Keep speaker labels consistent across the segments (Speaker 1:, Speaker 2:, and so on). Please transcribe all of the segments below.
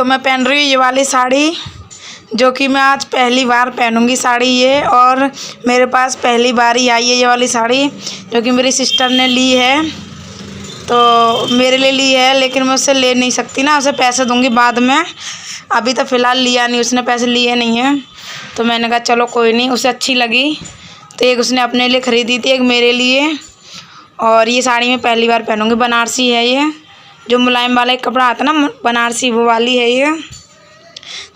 Speaker 1: तो मैं पहन रही हूँ ये वाली साड़ी, जो कि मैं आज पहली बार पहनूंगी साड़ी ये। और मेरे पास पहली बार ही आई है ये वाली साड़ी, जो कि मेरी सिस्टर ने ली है। तो मेरे लिए ली है, लेकिन मैं उससे ले नहीं सकती ना, उसे पैसे दूंगी बाद में। अभी तो फ़िलहाल लिया नहीं, उसने पैसे लिए नहीं हैं। तो मैंने कहा चलो कोई नहीं, उसे अच्छी लगी तो एक उसने अपने लिए ख़रीदी थी, एक मेरे लिए। और ये साड़ी मैं पहली बार पहनूंगी। बनारसी है ये, जो मुलायम वाला एक कपड़ा आता ना बनारसी, वो वाली है ये।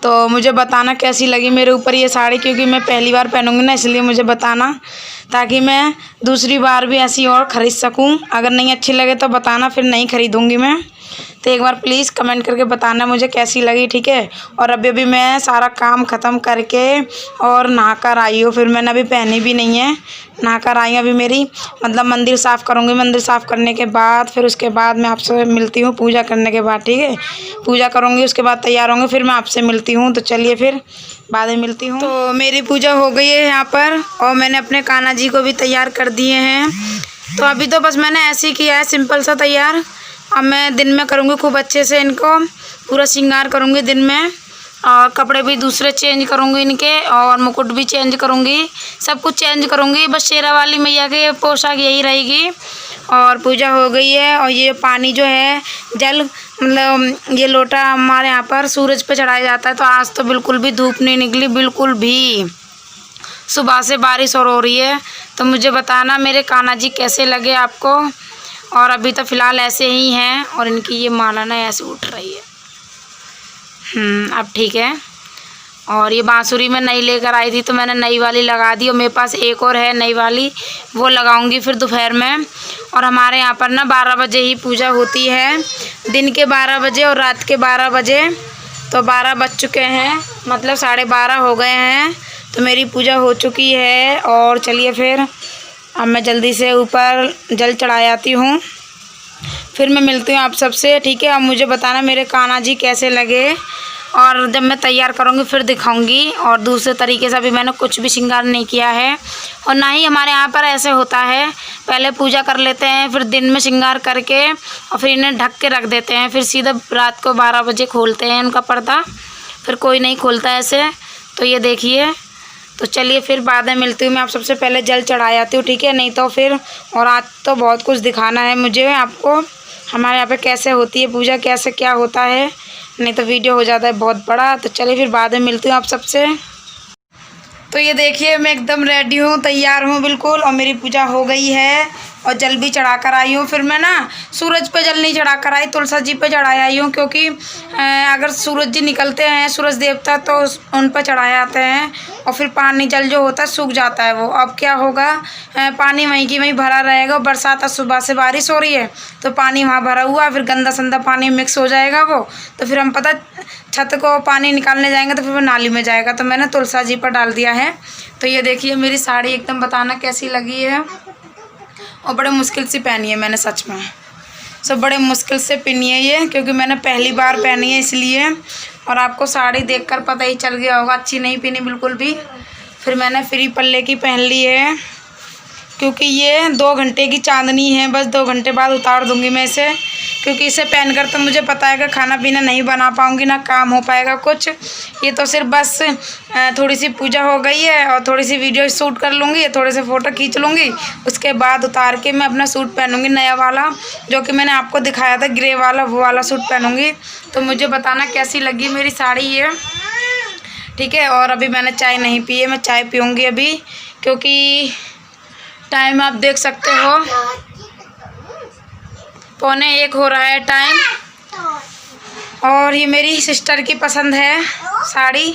Speaker 1: तो मुझे बताना कैसी लगी मेरे ऊपर ये साड़ी, क्योंकि मैं पहली बार पहनूंगी ना, इसलिए मुझे बताना, ताकि मैं दूसरी बार भी ऐसी और ख़रीद सकूं। अगर नहीं अच्छी लगे तो बताना, फिर नहीं ख़रीदूंगी मैं। तो एक बार प्लीज़ कमेंट करके बताना मुझे कैसी लगी, ठीक है। और अभी मैं सारा काम ख़त्म करके और नहा कर आई हूँ, फिर मैंने अभी पहनी भी नहीं है, नहा कर आई हूँ अभी। मेरी मतलब मंदिर साफ़ करूँगी, मंदिर साफ़ करने के बाद फिर उसके बाद मैं आपसे मिलती हूँ पूजा करने के बाद, ठीक है। पूजा करूँगी, उसके बाद तैयार होंगे, फिर मैं आपसे मिलती हूँ। तो चलिए फिर बाद में मिलती हूँ। तो मेरी पूजा हो गई है यहाँ पर, और मैंने अपने कान्हा जी को भी तैयार कर दिए हैं। तो अभी तो बस मैंने ऐसे ही किया है, सिंपल सा तैयार। अब मैं दिन में करूँगी खूब अच्छे से, इनको पूरा श्रृंगार करूँगी दिन में, और कपड़े भी दूसरे चेंज करूँगी इनके, और मुकुट भी चेंज करूँगी, सब कुछ चेंज करूँगी। बस शेरा वाली मैया की पोशाक यही रहेगी। और पूजा हो गई है। और ये पानी जो है, जल मतलब ये लोटा हमारे यहाँ पर सूरज पे चढ़ाया जाता है। तो आज तो बिल्कुल भी धूप नहीं निकली, बिल्कुल भी। सुबह से बारिश और हो रही है। तो मुझे बताना मेरे कान्हा जी कैसे लगे आपको। और अभी तो फ़िलहाल ऐसे ही हैं, और इनकी ये माला ना ऐसे उठ रही है। अब ठीक है। और ये बांसुरी मैं नई लेकर आई थी, तो मैंने नई वाली लगा दी, और मेरे पास एक और है नई वाली, वो लगाऊंगी फिर दोपहर में। और हमारे यहाँ पर ना 12 बजे ही पूजा होती है, दिन के 12 बजे और रात के 12 बजे। तो 12 बज चुके हैं, मतलब 12:30 हो गए हैं। तो मेरी पूजा हो चुकी है। और चलिए फिर अब मैं जल्दी से ऊपर जल चढ़ा आती हूँ, फिर मैं मिलती हूँ आप सबसे, ठीक है। अब मुझे बताना मेरे कान्हा जी कैसे लगे, और जब मैं तैयार करूँगी फिर दिखाऊंगी। और दूसरे तरीके से अभी मैंने कुछ भी श्रृंगार नहीं किया है, और ना ही हमारे यहाँ पर ऐसे होता है। पहले पूजा कर लेते हैं, फिर दिन में श्रृंगार करके और फिर इन्हें ढक के रख देते हैं, फिर सीधा रात को 12 बजे खोलते हैं इनका पर्दा, फिर कोई नहीं खोलता ऐसे। तो ये देखिए। तो चलिए फिर बाद में मिलती हूँ मैं आप सबसे। पहले जल चढ़ा आती हूँ, ठीक है, नहीं तो फिर। और आज तो बहुत कुछ दिखाना है मुझे आपको, हमारे यहाँ पे कैसे होती है पूजा, कैसे क्या होता है, नहीं तो वीडियो हो जाता है बहुत बड़ा। तो चलिए फिर बाद में मिलती हूँ आप सबसे। तो ये देखिए मैं एकदम रेडी हूँ, तैयार हूँ बिल्कुल, और मेरी पूजा हो गई है, और जल भी चढ़ा कर आई हूँ। फिर मैं ना सूरज पे जल नहीं चढ़ा कर आई, तुलसा जी पे चढ़ाई आई हूँ, क्योंकि अगर सूरज जी निकलते हैं, सूरज देवता, तो उन पर चढ़ाए जाते हैं, और फिर पानी जल जो होता है सूख जाता है वो। अब क्या होगा, पानी वहीं की वहीं भरा रहेगा। बरसात आज सुबह से बारिश हो रही है, तो पानी वहाँ भरा हुआ, फिर गंदा संदा पानी मिक्स हो जाएगा वो। तो फिर हम पता छत को पानी निकालने जाएंगे तो फिर वो नाली में जाएगा। तो मैंने तुलसा जी पर डाल दिया है। तो ये देखिए मेरी साड़ी एकदम बताना कैसी लगी है। और बड़े मुश्किल से पहनी है मैंने, सच में सब बड़े मुश्किल से पहनी है ये, क्योंकि मैंने पहली बार पहनी है इसलिए। और आपको साड़ी देखकर पता ही चल गया होगा, अच्छी नहीं पहनी बिल्कुल भी। फिर मैंने फ्री पल्ले की पहन ली है, क्योंकि ये 2 घंटे की चांदनी है, बस 2 घंटे बाद उतार दूंगी मैं इसे। क्योंकि इसे पहनकर तो मुझे पता है कि खाना पीना नहीं बना पाऊंगी, ना काम हो पाएगा कुछ। ये तो सिर्फ बस थोड़ी सी पूजा हो गई है, और थोड़ी सी वीडियो शूट कर लूँगी, थोड़े से फ़ोटो खींच लूँगी, उसके बाद उतार के मैं अपना सूट पहनूँगी नया वाला, जो कि मैंने आपको दिखाया था ग्रे वाला, वो वाला सूट पहनूँगी। तो मुझे बताना कैसी लगी मेरी साड़ी ये, ठीक है। और अभी मैंने चाय नहीं पी है, मैं चाय पीऊँगी अभी, क्योंकि टाइम आप देख सकते हो 1:45 हो रहा है टाइम। और ये मेरी सिस्टर की पसंद है साड़ी,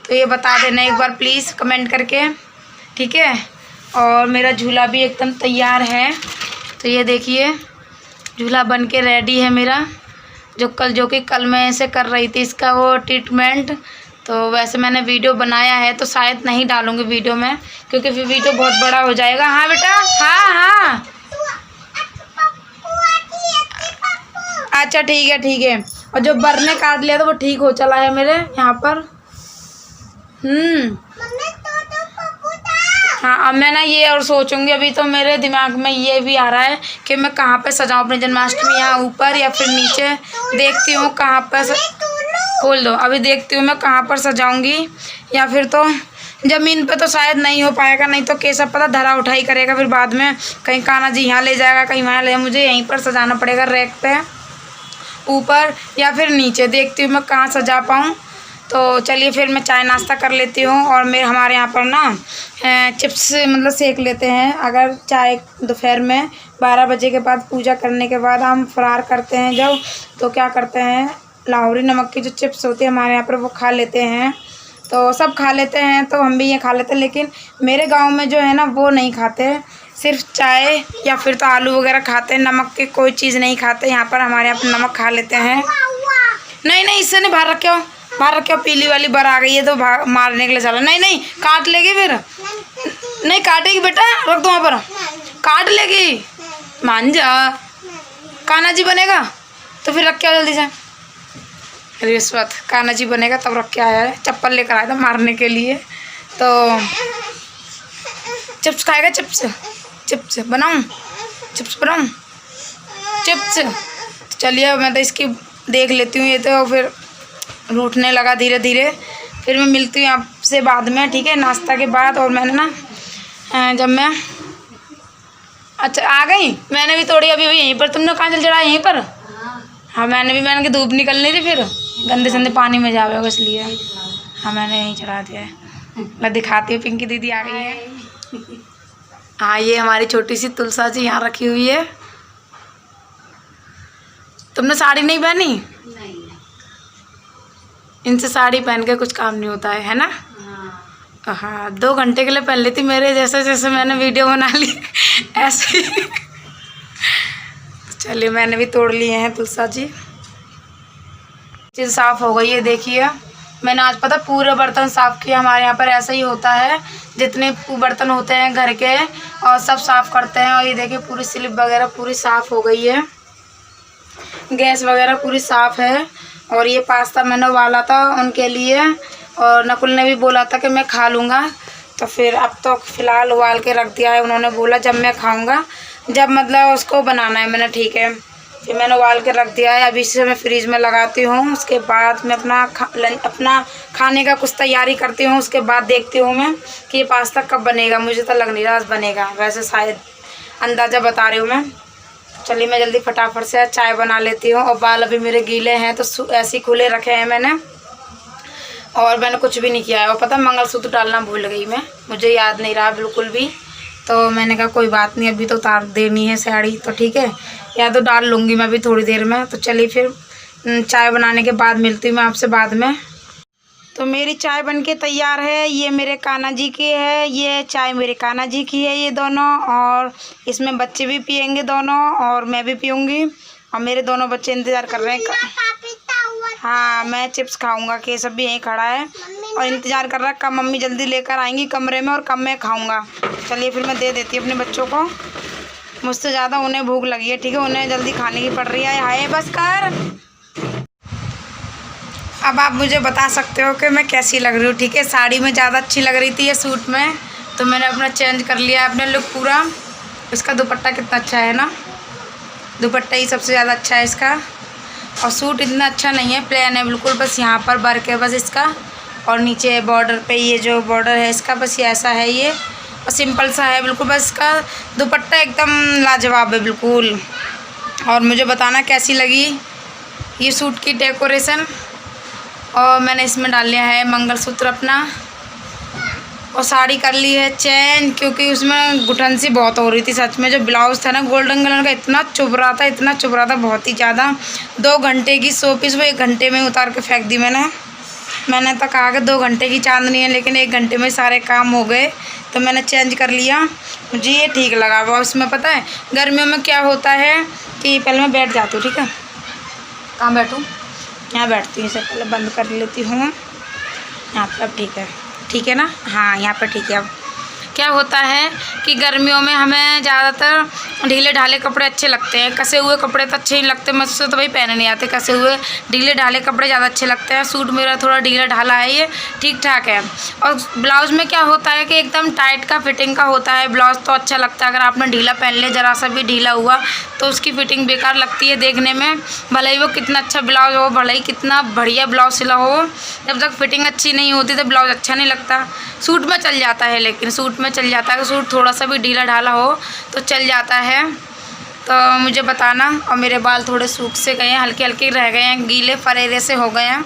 Speaker 1: तो ये बता देना एक बार प्लीज़ कमेंट करके, ठीक है। और मेरा झूला भी एकदम तैयार है। तो ये देखिए झूला बन के रेडी है मेरा, जो कि कल मैं ऐसे कर रही थी इसका वो ट्रीटमेंट। तो वैसे मैंने वीडियो बनाया है, तो शायद नहीं डालूँगी वीडियो में, क्योंकि फिर वीडियो बहुत बड़ा हो जाएगा। हाँ बेटा, हाँ, अच्छा ठीक है। और जो बर ने काट लिया था वो ठीक हो चला है मेरे यहाँ पर। हाँ, अब मैं ना ये और सोचूंगी। अभी तो मेरे दिमाग में ये भी आ रहा है कि मैं कहाँ पे सजाऊँ अपनी जन्माष्टमी, यहाँ ऊपर या फिर नीचे। देखती हूँ कहाँ पे खोल दो। अभी देखती हूँ मैं कहाँ पर सजाऊंगी, या फिर तो ज़मीन पे तो शायद नहीं हो पाएगा, नहीं तो केशव पता धरा उठाई करेगा फिर बाद में, कहीं कान्हा जी यहाँ ले जाएगा, कहीं वहाँ ले, मुझे यहीं पर सजाना पड़ेगा रैक पे ऊपर या फिर नीचे। देखती हूँ मैं कहाँ सजा पाऊँ। तो चलिए फिर मैं चाय नाश्ता कर लेती हूँ। और हमारे यहाँ पर ना चिप्स मतलब सेक लेते हैं, अगर चाय दोपहर में 12 बजे के बाद पूजा करने के बाद हम फरार करते हैं जब, तो क्या करते हैं लाहौरी नमक की जो चिप्स होती है हमारे यहाँ पर वो खा लेते हैं। तो सब खा लेते हैं, तो हम भी ये खा लेते हैं, लेकिन मेरे गांव में जो है ना वो नहीं खाते, सिर्फ चाय या फिर तो आलू वगैरह खाते हैं, नमक की कोई चीज़ नहीं खाते। यहाँ पर हमारे यहाँ पर नमक खा लेते हैं। नहीं नहीं, इससे नहीं बाहर रखे हो, बाहर रखे हो। पीली वाली बर आ गई है तो मारने के लिए चला। नहीं नहीं, काट लेगी फिर। नहीं काटेगी बेटा, रख दो वहाँ पर, काट लेगी। मान जा, कान्हा जी बनेगा तो फिर रख के आओ जल्दी से। रिश्वत, कान्हा जी बनेगा तब रख के आया है, चप्पल लेकर आया था मारने के लिए। तो चिप्स खाएगा, चिप्स चिप्स बनाऊँ, चिप्स बनाऊँ, चिप्स। चलिए मैं तो इसकी देख लेती हूँ, ये तो फिर रूठने लगा धीरे धीरे। फिर मैं मिलती हूँ आपसे बाद में, ठीक है, नाश्ता के बाद। और मैंने ना जब मैं अच्छा आ गई, मैंने भी तोड़ी अभी यहीं पर। तुमने कहाँ चल चढ़ा? यहीं पर। हाँ मैंने कि धूप निकल नहीं रही, फिर गंदे संदे पानी में जावे होगा इसलिए। हाँ मैंने यहीं चढ़ा दिया है। मैं दिखाती हूँ, पिंकी दीदी आ गई है। हाँ ये हमारी छोटी सी तुलसा जी यहाँ रखी हुई है। तुमने साड़ी नहीं पहनी?
Speaker 2: नहीं।
Speaker 1: इनसे साड़ी पहन के कुछ काम नहीं होता है ना? हाँ 2 घंटे के लिए पहन लेती, मेरे जैसे जैसे मैंने वीडियो बना ली ऐसे ही। चलिए मैंने भी तोड़ लिए हैं तुलसा जी। चीज़ साफ़ हो गई है, देखिए मैंने आज पता पूरे बर्तन साफ़ किए। हमारे यहाँ पर ऐसा ही होता है, जितने बर्तन होते हैं घर के और सब साफ़ करते हैं। और ये देखिए पूरी स्लिप वगैरह पूरी साफ़ हो गई है, गैस वगैरह पूरी साफ़ है। और ये पास्ता मैंने उबाला था उनके लिए, और नकुल ने भी बोला था कि मैं खा लूँगा, तो फिर अब तो फ़िलहाल उबाल के रख दिया है। उन्होंने बोला जब मैं खाऊँगा, जब मतलब उसको बनाना है। मैंने ठीक है, फिर मैंने उबाल के रख दिया है। अभी से मैं फ्रीज में लगाती हूँ, उसके बाद मैं अपना खाने का कुछ तैयारी करती हूँ। उसके बाद देखती हूँ मैं कि ये पास्ता कब बनेगा। मुझे तो लग नहीं रहा आज बनेगा, वैसे शायद अंदाज़ा बता रही हूँ मैं। चलिए मैं जल्दी फटाफट से चाय बना लेती हूँ। और बाल अभी मेरे गीले हैं तो ऐसे ही खुले रखे हैं मैंने, और मैंने कुछ भी नहीं किया है। और पता मंगलसूत्र डालना भूल गई मैं, मुझे याद नहीं रहा बिल्कुल भी। तो मैंने कहा कोई बात नहीं, अभी तो उतार देनी है साड़ी, तो ठीक है, या तो डाल लूँगी मैं भी थोड़ी देर में। तो चलिए फिर चाय बनाने के बाद मिलती हूँ मैं आपसे बाद में। तो मेरी चाय बनके तैयार है। ये मेरे कान्हा जी की है, ये चाय मेरे कान्हा जी की है, ये दोनों। और इसमें बच्चे भी पियेंगे दोनों, और मैं भी पीऊँगी। और मेरे दोनों बच्चे इंतज़ार कर रहे हैं। हाँ मैं चिप्स खाऊंगा, केशव भी यहीं खड़ा है और इंतज़ार कर रहा है कब मम्मी जल्दी लेकर आएंगी कमरे में और कब मैं खाऊंगा। चलिए फिर मैं दे देती हूँ अपने बच्चों को, मुझसे ज़्यादा उन्हें भूख लगी है, ठीक है, उन्हें जल्दी खाने की पड़ रही है। हाय बस कर। अब आप मुझे बता सकते हो कि मैं कैसी लग रही हूँ, ठीक है। साड़ी में ज़्यादा अच्छी लग रही थी ये सूट में, तो मैंने अपना चेंज कर लिया अपने लुक पूरा। इसका दुपट्टा कितना अच्छा है ना, दुपट्टा ही सबसे ज़्यादा अच्छा है इसका। और सूट इतना अच्छा नहीं है, प्लेन है बिल्कुल, बस यहाँ पर वर्क है बस इसका, और नीचे बॉर्डर पे ये जो बॉर्डर है इसका बस ये ऐसा है ये, और सिंपल सा है बिल्कुल। बस इसका दुपट्टा एकदम लाजवाब है बिल्कुल। और मुझे बताना कैसी लगी ये सूट की डेकोरेशन। और मैंने इसमें डाल लिया है मंगलसूत्र अपना, और साड़ी कर ली है चेंज, क्योंकि उसमें घुटन सी बहुत हो रही थी सच में। जो ब्लाउज़ था ना गोल्डन कलर का, इतना चुभ रहा था, इतना चुभ रहा था बहुत ही ज़्यादा। 2 घंटे की शोपीस वो 1 घंटे में उतार के फेंक दी मैंने तो कहा कि 2 घंटे की चांदनी है, लेकिन 1 घंटे में सारे काम हो गए, तो मैंने चेंज कर लिया। मुझे ये ठीक लगा। और उसमें पता है गर्मियों में क्या होता है कि पहले मैं बैठ जाती हूँ, ठीक है, कहाँ बैठूँ, यहाँ बैठती हूँ, इसे पहले बंद कर लेती हूँ यहाँ पर। अब ठीक है ना, हाँ यहाँ पर ठीक है। अब क्या होता है कि गर्मियों में हमें ज़्यादातर ढीले ढाले कपड़े अच्छे लगते हैं, कसे हुए कपड़े तो अच्छे नहीं लगते, मुझसे तो भाई पहने नहीं आते कसे हुए, ढीले ढाले कपड़े ज़्यादा अच्छे लगते हैं। सूट मेरा थोड़ा ढीला ढाला है, ये ठीक ठाक है। और ब्लाउज़ में क्या होता है कि एकदम टाइट का फिटिंग का होता है ब्लाउज़, तो अच्छा लगता है। अगर आपने ढीला पहन लिया, ज़रा सा भी ढीला हुआ तो उसकी फ़िटिंग बेकार लगती है देखने में, भले ही वो कितना अच्छा ब्लाउज़ हो, भले ही कितना बढ़िया ब्लाउज़ सिला हो, जब तक फिटिंग अच्छी नहीं होती तो ब्लाउज़ अच्छा नहीं लगता। सूट में चल जाता है, लेकिन सूट में चल जाता है, सूट थोड़ा सा भी ढीला ढाला हो तो चल जाता है। तो मुझे बताना। और मेरे बाल थोड़े सूख से गए हैं, हल्के हल्के रह गए हैं, गीले फरेरे से हो गए हैं।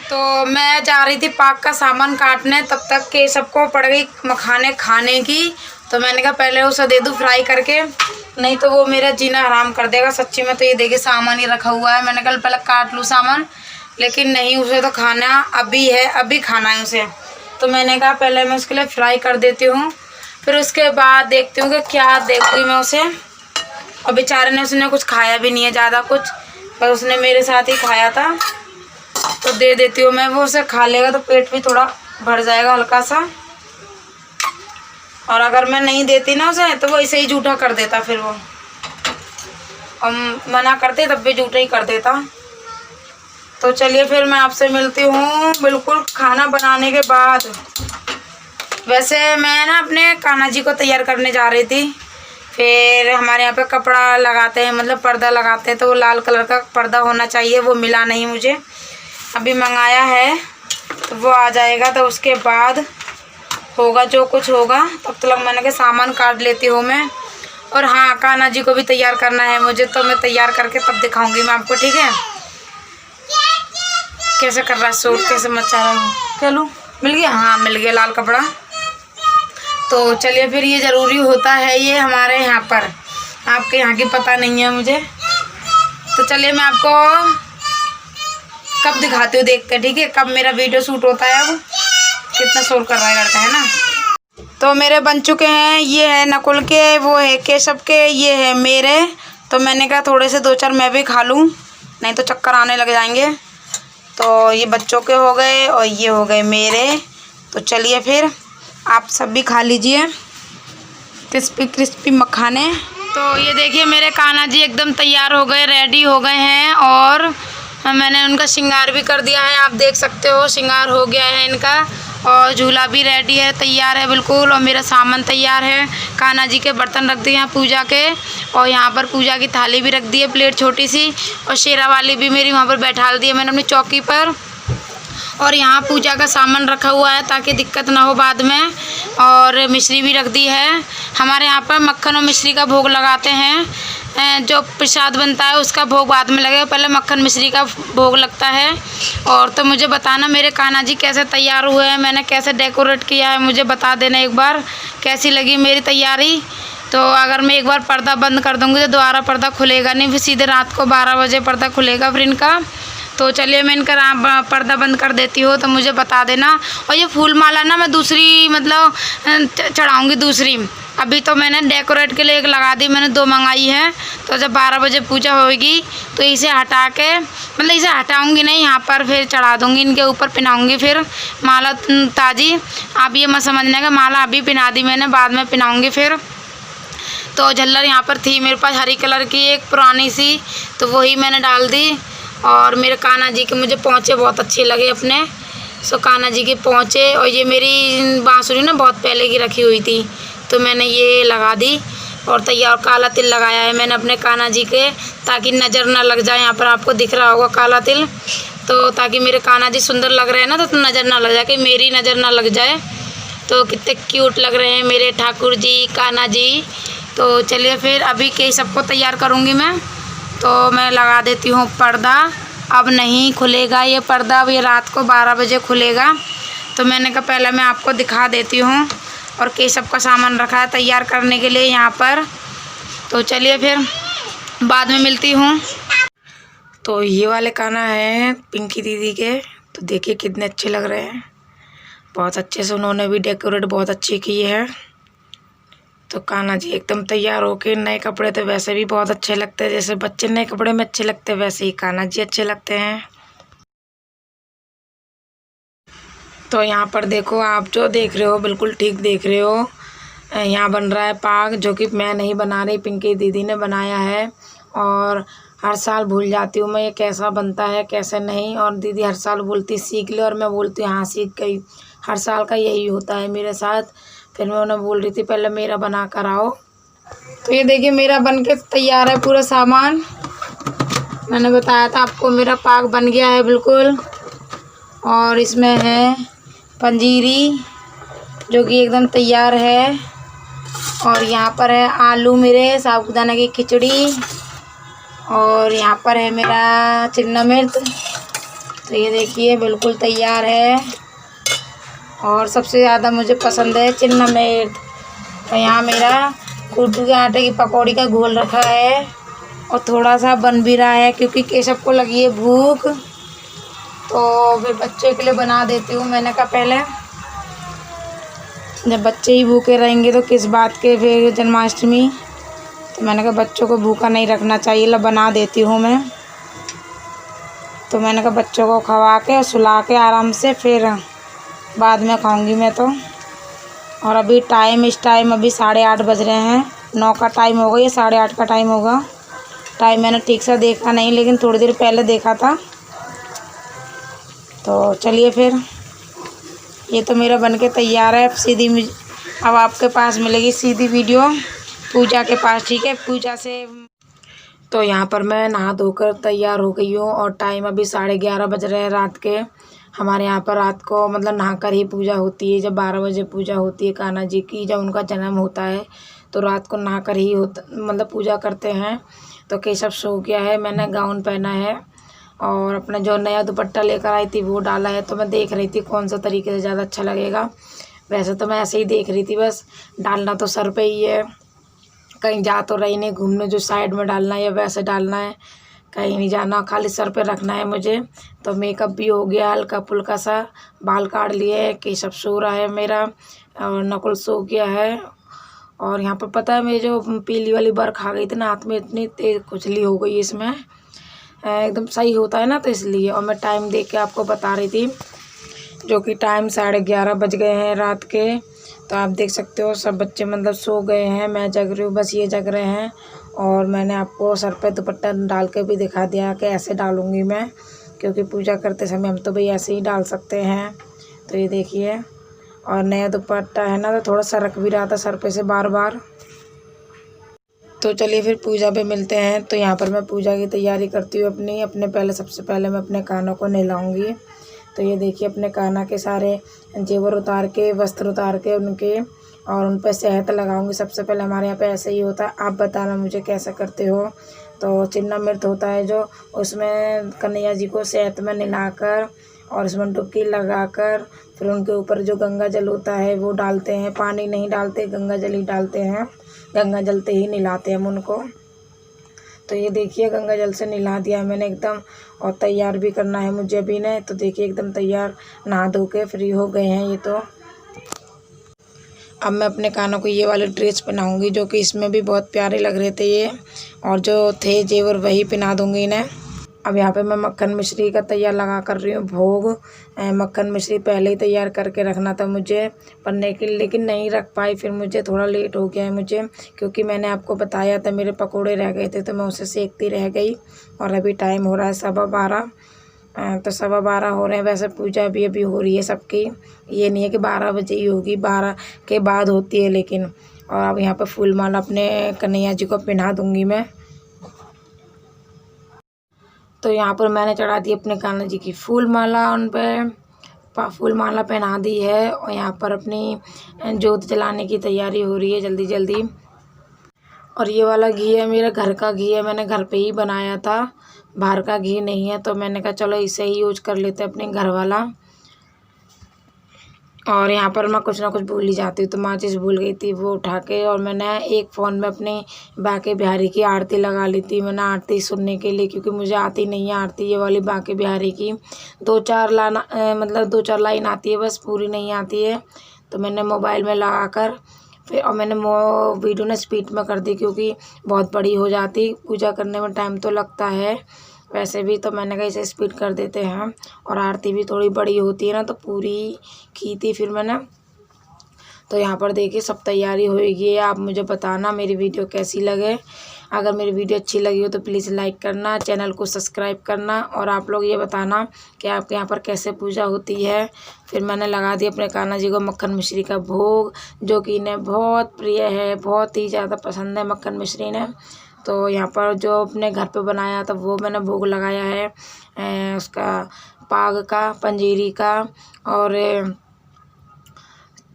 Speaker 1: तो मैं जा रही थी पाक का सामान काटने, तब तक के सबको पड़ गई मखाने खाने की। तो मैंने कहा पहले उसे दे दूँ फ्राई करके, नहीं तो वो मेरा जीना हराम कर देगा सच्ची में। तो ये देखिए सामान ही रखा हुआ है, मैंने कल पहले काट लूँ सामान, लेकिन नहीं, उसे तो खाना अभी है, अभी खाना है उसे। तो मैंने कहा पहले मैं उसके लिए फ्राई कर देती हूँ, फिर उसके बाद देखती हूँ कि क्या देखूँगी मैं उसे। और बेचारे ने, उसने कुछ खाया भी नहीं है ज़्यादा कुछ, पर उसने मेरे साथ ही खाया था, तो दे देती हूँ मैं। वो उसे खा लेगा तो पेट भी थोड़ा भर जाएगा हल्का सा। और अगर मैं नहीं देती ना उसे तो वो ऐसे ही जूठा कर देता, फिर वो हम मना करते तब भी जूठा ही कर देता। तो चलिए फिर मैं आपसे मिलती हूँ बिल्कुल खाना बनाने के बाद। वैसे मैं ना अपने कान्हा जी को तैयार करने जा रही थी, फिर हमारे यहाँ पे कपड़ा लगाते हैं, मतलब पर्दा लगाते हैं, तो वो लाल कलर का पर्दा होना चाहिए, वो मिला नहीं मुझे, अभी मंगाया है, तो वो आ जाएगा तो उसके बाद होगा जो कुछ होगा। तब तक मैंने कहा सामान काट लेती हूँ मैं। और हाँ, कान्हा जी को भी तैयार करना है मुझे, तो मैं तैयार करके तब दिखाऊंगी मैं आपको, ठीक है। कैसे कर रहा है सूट, कैसे मचा रहा हूँ, क्या लूँ, मिल गया, हाँ मिल गया लाल कपड़ा। तो चलिए फिर, ये ज़रूरी होता है ये हमारे यहाँ पर, आपके यहाँ की पता नहीं है मुझे। तो चलिए मैं आपको कब दिखाती हूँ, देखते ठीक है, कब मेरा वीडियो शूट होता है। अब कितना शोर कर रहा है लड़का, है ना। तो मेरे बन चुके हैं, ये है नकुल के, वो है केशव के, ये है मेरे। तो मैंने कहा थोड़े से 2-4 मैं भी खा लूँ, नहीं तो चक्कर आने लग जाएंगे। तो ये बच्चों के हो गए और ये हो गए मेरे। तो चलिए फिर आप सब भी खा लीजिए क्रिस्पी क्रिस्पी मखाने। तो ये देखिए मेरे कान्हा जी एकदम तैयार हो गए, रेडी हो गए हैं, और मैंने उनका श्रृंगार भी कर दिया है, आप देख सकते हो श्रृंगार हो गया है इनका, और झूला भी रेडी है, तैयार है बिल्कुल। और मेरा सामान तैयार है, कान्हा जी के बर्तन रख दिए यहाँ पूजा के, और यहाँ पर पूजा की थाली भी रख दी है, प्लेट छोटी सी, और शेरा वाली भी मेरी वहाँ पर बैठा दी है मैंने अपनी चौकी पर। और यहाँ पूजा का सामान रखा हुआ है ताकि दिक्कत ना हो बाद में, और मिश्री भी रख दी है। हमारे यहाँ पर मक्खन और मिश्री का भोग लगाते हैं, जो प्रसाद बनता है उसका भोग बाद में लगेगा, पहले मक्खन मिश्री का भोग लगता है। और तो मुझे बताना मेरे कान्हा जी कैसे तैयार हुए हैं, मैंने कैसे डेकोरेट किया है, मुझे बता देना एक बार कैसी लगी मेरी तैयारी। तो अगर मैं एक बार पर्दा बंद कर दूँगी तो दोबारा पर्दा खुलेगा नहीं, फिर सीधे रात को 12 बजे पर्दा खुलेगा फिर इनका। तो चलिए मैं इनका पर्दा बंद कर देती हूँ, तो मुझे बता देना। और ये फूल माला ना मैं दूसरी मतलब चढ़ाऊँगी दूसरी, अभी तो मैंने डेकोरेट के लिए एक लगा दी, मैंने 2 मंगाई है। तो जब 12 बजे पूजा होगी तो इसे हटा के, मतलब इसे हटाऊँगी नहीं, यहाँ पर फिर चढ़ा दूँगी, इनके ऊपर पहनाऊँगी फिर माला ताजी। आप ये मत समझना कि माला अभी पहना दी मैंने, बाद में पहनाऊँगी फिर। तो झल्लर यहाँ पर थी मेरे पास हरी कलर की एक पुरानी सी, तो वही मैंने डाल दी। और मेरे कान्हा जी के मुझे पोंचे बहुत अच्छे लगे अपने, सो कान्हा जी के पोंचे। और ये मेरी बांसुरी ना बहुत पहले की रखी हुई थी, तो मैंने ये लगा दी। और तैयार काला तिल लगाया है मैंने अपने कान्हा जी के, ताकि नज़र ना लग जाए, यहाँ पर आपको दिख रहा होगा काला तिल, तो ताकि मेरे कान्हा जी सुंदर लग रहे हैं ना, तो नज़र ना लग जाए, कि मेरी नज़र ना लग जाए। तो कितने क्यूट लग रहे हैं मेरे ठाकुर जी, कान्हा जी। तो चलिए फिर अभी के सबको तैयार करूँगी मैं। तो मैं लगा देती हूँ पर्दा, अब नहीं खुलेगा ये पर्दा, अब ये रात को 12 बजे खुलेगा। तो मैंने कहा पहले मैं आपको दिखा देती हूँ। और केशव का सामान रखा है तैयार करने के लिए यहाँ पर। तो चलिए फिर बाद में मिलती हूँ। तो ये वाले कान्हा हैं पिंकी दीदी के, तो देखिए कितने अच्छे लग रहे हैं, बहुत अच्छे से उन्होंने भी डेकोरेट बहुत अच्छी की है। तो कान्हा जी एकदम तैयार होके, नए कपड़े तो वैसे भी बहुत अच्छे लगते हैं, जैसे बच्चे नए कपड़े में अच्छे लगते हैं वैसे ही कान्हा जी अच्छे लगते हैं। तो यहाँ पर देखो, आप जो देख रहे हो बिल्कुल ठीक देख रहे हो, यहाँ बन रहा है पाग, जो कि मैं नहीं बना रही, पिंकी दीदी ने बनाया है। और हर साल भूल जाती हूँ मैं ये कैसा बनता है कैसे नहीं, और दीदी हर साल बोलती सीख ले, और मैं बोलती हूँ हाँ सीख गई। हर साल का यही होता है मेरे साथ। फिर मैं उन्हें बोल रही थी पहले मेरा बना कर आओ। तो ये देखिए मेरा बन के तैयार है पूरा सामान। मैंने बताया था आपको मेरा पाग बन गया है बिल्कुल। और इसमें है पंजीरी जो कि एकदम तैयार है। और यहाँ पर है आलू मेरे साबूदाना की खिचड़ी। और यहाँ पर है मेरा चिन्ना मिर्च। तो ये देखिए बिल्कुल तैयार है। और सबसे ज़्यादा मुझे पसंद है चिन्ना मिर्च। तो यहाँ मेरा कुट्टू के आटे की पकौड़ी का घोल रखा है, और थोड़ा सा बन भी रहा है क्योंकि केशव को लगी है भूख। तो फिर बच्चे के लिए बना देती हूँ। मैंने कहा पहले जब बच्चे ही भूखे रहेंगे तो किस बात के फिर जन्माष्टमी। तो मैंने कहा बच्चों को भूखा नहीं रखना चाहिए, ला बना देती हूँ मैं। तो मैंने कहा बच्चों को खवा के और सुला के आराम से फिर बाद में खाऊंगी मैं तो। और अभी इस टाइम अभी 8:30 बज रहे हैं। 9 का टाइम होगा, ये 8:30 का टाइम होगा। टाइम मैंने ठीक से देखा नहीं, लेकिन थोड़ी देर पहले देखा था। तो चलिए फिर, ये तो मेरा बन के तैयार है। अब आपके पास मिलेगी सीधी वीडियो पूजा के पास, ठीक है, पूजा से। तो यहाँ पर मैं नहा धोकर तैयार हो गई हूँ, और टाइम अभी 11:30 बज रहे हैं रात के। हमारे यहाँ पर रात को मतलब नहाकर ही पूजा होती है। जब 12 बजे पूजा होती है कान्हा जी की, जब उनका जन्म होता है तो रात को नहाकर ही मतलब पूजा करते हैं। तो केशव सो गया है, मैंने गाउन पहना है और अपना जो नया दुपट्टा लेकर आई थी वो डाला है। तो मैं देख रही थी कौन सा तरीके से ज़्यादा अच्छा लगेगा। वैसे तो मैं ऐसे ही देख रही थी, बस डालना तो सर पे ही है। कहीं जा तो रही नहीं घूमने जो साइड में डालना है या वैसे डालना है, कहीं नहीं जाना, खाली सर पे रखना है मुझे। तो मेकअप भी हो गया हल्का फुल्का सा, बाल काट लिए, केशव सो रहा है मेरा, और नकुल सो गया है। और यहाँ पर पता है मेरी जो पीली वाली बर्फ खा गई थी ना हाथ में, इतनी तेज़ खुजली हो गई इसमें, एकदम सही होता है ना, तो इसलिए। और मैं टाइम देख के आपको बता रही थी, जो कि टाइम 11:30 बज गए हैं रात के। तो आप देख सकते हो सब बच्चे मतलब सो गए हैं, मैं जग रही हूँ, बस ये जग रहे हैं। और मैंने आपको सर पे दुपट्टा डाल के भी दिखा दिया कि ऐसे डालूँगी मैं, क्योंकि पूजा करते समय हम तो भाई ऐसे ही डाल सकते हैं। तो ये देखिए, और नया दुपट्टा है ना तो थोड़ा सरक भी रहा था सर पे से बार बार। तो चलिए फिर पूजा पे मिलते हैं। तो यहाँ पर मैं पूजा की तैयारी करती हूँ अपने सबसे पहले मैं अपने कानों को नहलाऊँगी। तो ये देखिए अपने कान्हा के सारे जेवर उतार के, वस्त्र उतार के उनके, और उन पर शहद लगाऊंगी। सबसे पहले हमारे यहाँ पे ऐसे ही होता है, आप बताना मुझे कैसा करते हो। तो चिन्ना मिर्च होता है जो, उसमें कन्हैया जी को शहद में नहलाकर और उसमें डुबकी लगाकर फिर उनके ऊपर जो गंगा जल होता है वो डालते हैं। पानी नहीं डालते, गंगा जल ही डालते हैं। गंगा जल से ही नहलाते हैं हम उनको। तो ये देखिए गंगा जल से नहला दिया मैंने एकदम, और तैयार भी करना है मुझे अभी ने। तो देखिए एकदम तैयार, नहा धो के फ्री हो गए हैं ये। तो अब मैं अपने कानों को ये वाले ड्रेस पहनाऊँगी, जो कि इसमें भी बहुत प्यारे लग रहे थे ये, और जो थे जेवर वही पहना दूँगी इन्हें। अब यहाँ पे मैं मक्खन मिश्री का तैयार लगा कर रही हूँ भोग। मक्खन मिश्री पहले ही तैयार करके रखना था मुझे पन्ने के, लेकिन नहीं रख पाई, फिर मुझे थोड़ा लेट हो गया है मुझे, क्योंकि मैंने आपको बताया था मेरे पकोड़े रह गए थे तो मैं उसे सेकती रह गई। और अभी टाइम हो रहा है 12:15, तो 12:15 हो रहे हैं। वैसे पूजा भी अभी हो रही है सबकी, ये नहीं है कि 12 बजे ही होगी, 12 के बाद होती है लेकिन। और अब यहाँ पर फूल माला अपने कन्हैया जी को पहना दूँगी मैं। तो यहाँ पर मैंने चढ़ा दी अपने कान्हा जी की फूल माला, उन पर फूल माला पहना दी है। और यहाँ पर अपनी जोत जलाने की तैयारी हो रही है जल्दी जल्दी। और ये वाला घी है मेरा घर का घी है, मैंने घर पे ही बनाया था, बाहर का घी नहीं है। तो मैंने कहा चलो इसे ही यूज कर लेते अपने घर वाला। और यहाँ पर मैं कुछ ना कुछ भूल ही जाती हूँ, तो माचिस भूल गई थी वो उठा के, और मैंने एक फ़ोन में अपने बांके बिहारी की आरती लगा ली थी मैंने आरती सुनने के लिए, क्योंकि मुझे आती नहीं है आरती ये वाली बांके बिहारी की। 2-4 लाइन आती है बस, पूरी नहीं आती है। तो मैंने मोबाइल में लगा कर फिर, और मैंने वीडियो ने स्पीड में कर दी, क्योंकि बहुत बड़ी हो जाती, पूजा करने में टाइम तो लगता है वैसे भी। तो मैंने कहा इसे स्पीड कर देते हैं, और आरती भी थोड़ी बड़ी होती है ना तो पूरी की थी फिर मैंने। तो यहाँ पर देखिए सब तैयारी होगी। आप मुझे बताना मेरी वीडियो कैसी लगे। अगर मेरी वीडियो अच्छी लगी हो तो प्लीज़ लाइक करना, चैनल को सब्सक्राइब करना और आप लोग ये बताना कि आपके यहाँ पर कैसे पूजा होती है। फिर मैंने लगा दिया अपने कान्हा जी को मक्खन मिश्री का भोग, जो कि इन्हें बहुत प्रिय है, बहुत ही ज़्यादा पसंद है मक्खन मिश्री ने। तो यहाँ पर जो अपने घर पे बनाया था वो मैंने भोग लगाया है उसका पाग का, पंजीरी का और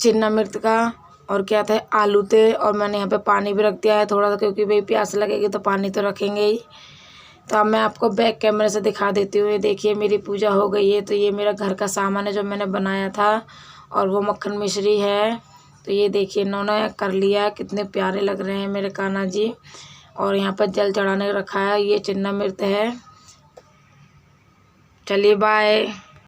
Speaker 1: चिन्ना मिर्च का और क्या था आलू थे। और मैंने यहाँ पे पानी भी रख दिया है थोड़ा सा, क्योंकि भाई प्यास लगेगी तो पानी तो रखेंगे ही। तो अब मैं आपको बैक कैमरे से दिखा देती हूँ। ये देखिए मेरी पूजा हो गई है। तो ये मेरा घर का सामान है जो मैंने बनाया था और वो मक्खन मिश्री है। तो ये देखिए इन्होंने कर लिया, कितने प्यारे लग रहे हैं मेरे कान्हा जी। और यहाँ पर जल चढ़ाने रखा है, ये चिन्ना मिर्च है। चलिए बाय।